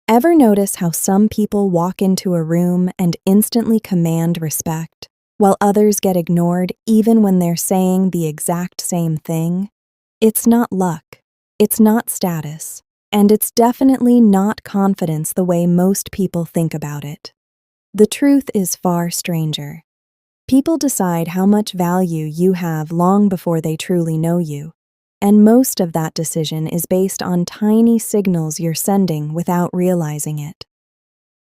Ever notice how some people walk into a room and instantly command respect, while others get ignored even when they're saying the exact same thing? It's not luck, it's not status, and it's definitely not confidence the way most people think about it. The truth is far stranger. People decide how much value you have long before they truly know you, and most of that decision is based on tiny signals you're sending without realizing it.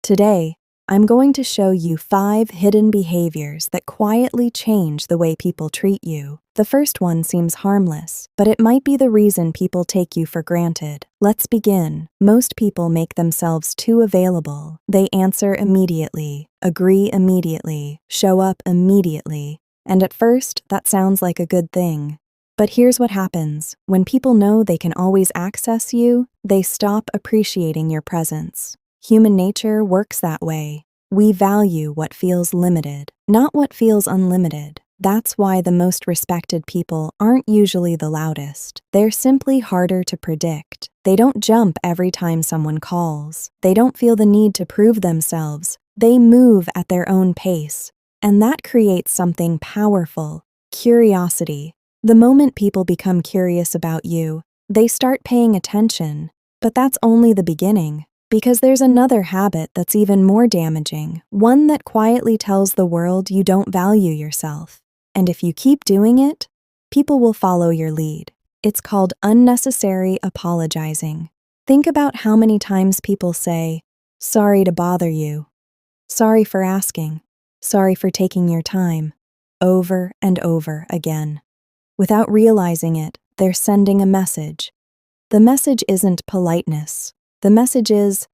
Today, I'm going to show you 5 hidden behaviors that quietly change the way people treat you. The first one seems harmless, but it might be the reason people take you for granted. Let's begin. Most people make themselves too available. They answer immediately, agree immediately, show up immediately. And at first, that sounds like a good thing. But here's what happens. When people know they can always access you, they stop appreciating your presence. Human nature works that way. We value what feels limited, not what feels unlimited. That's why the most respected people aren't usually the loudest. They're simply harder to predict. They don't jump every time someone calls. They don't feel the need to prove themselves. They move at their own pace. And that creates something powerful: curiosity. The moment people become curious about you, they start paying attention. But that's only the beginning. Because there's another habit that's even more damaging, one that quietly tells the world you don't value yourself. And if you keep doing it, people will follow your lead. It's called unnecessary apologizing. Think about how many times people say, "Sorry to bother you," "Sorry for asking," "Sorry for taking your time," over and over again. Without realizing it, they're sending a message. The message isn't politeness. The message is,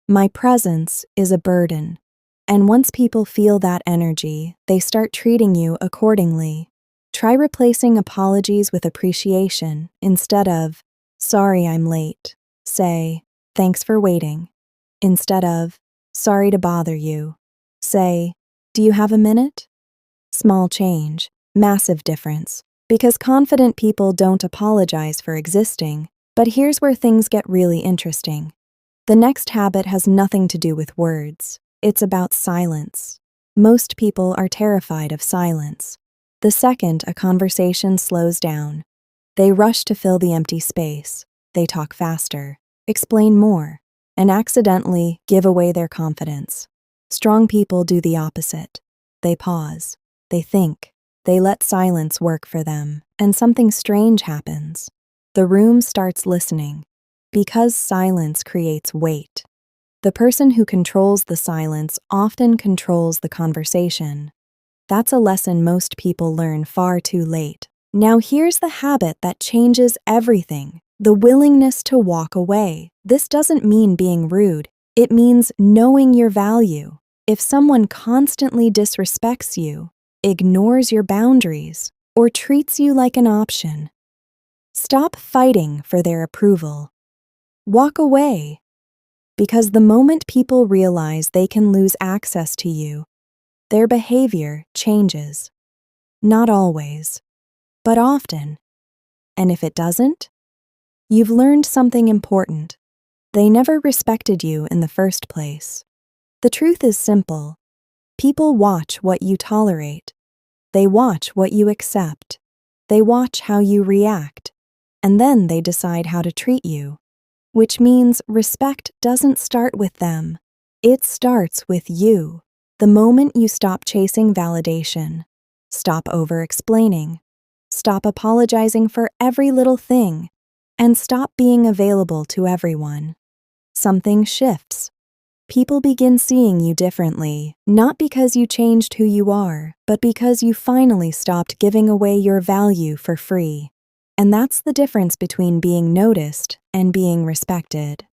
my presence is a burden. And once people feel that energy, they start treating you accordingly. Try replacing apologies with appreciation. Instead of, "Sorry I'm late," say, "Thanks for waiting." Instead of, "Sorry to bother you," say, "Do you have a minute?" Small change, massive difference. Because confident people don't apologize for existing. But here's where things get really interesting. The next habit has nothing to do with words. It's about silence. Most people are terrified of silence. The second a conversation slows down, they rush to fill the empty space. They talk faster, explain more, and accidentally give away their confidence. Strong people do the opposite. They pause, they think, they let silence work for them, and something strange happens. The room starts listening. Because silence creates weight. The person who controls the silence often controls the conversation. That's a lesson most people learn far too late. Now here's the habit that changes everything: the willingness to walk away. This doesn't mean being rude. It means knowing your value. If someone constantly disrespects you, ignores your boundaries, or treats you like an option, stop fighting for their approval. Walk away. Because the moment people realize they can lose access to you, their behavior changes. Not always, but often. And if it doesn't, you've learned something important. They never respected you in the first place. The truth is simple. People watch what you tolerate. They watch what you accept. They watch how you react. And then they decide how to treat you. Which means respect doesn't start with them. It starts with you. The moment you stop chasing validation, stop over-explaining, stop apologizing for every little thing, and stop being available to everyone, something shifts. People begin seeing you differently, not because you changed who you are, but because you finally stopped giving away your value for free. And that's the difference between being noticed and being respected.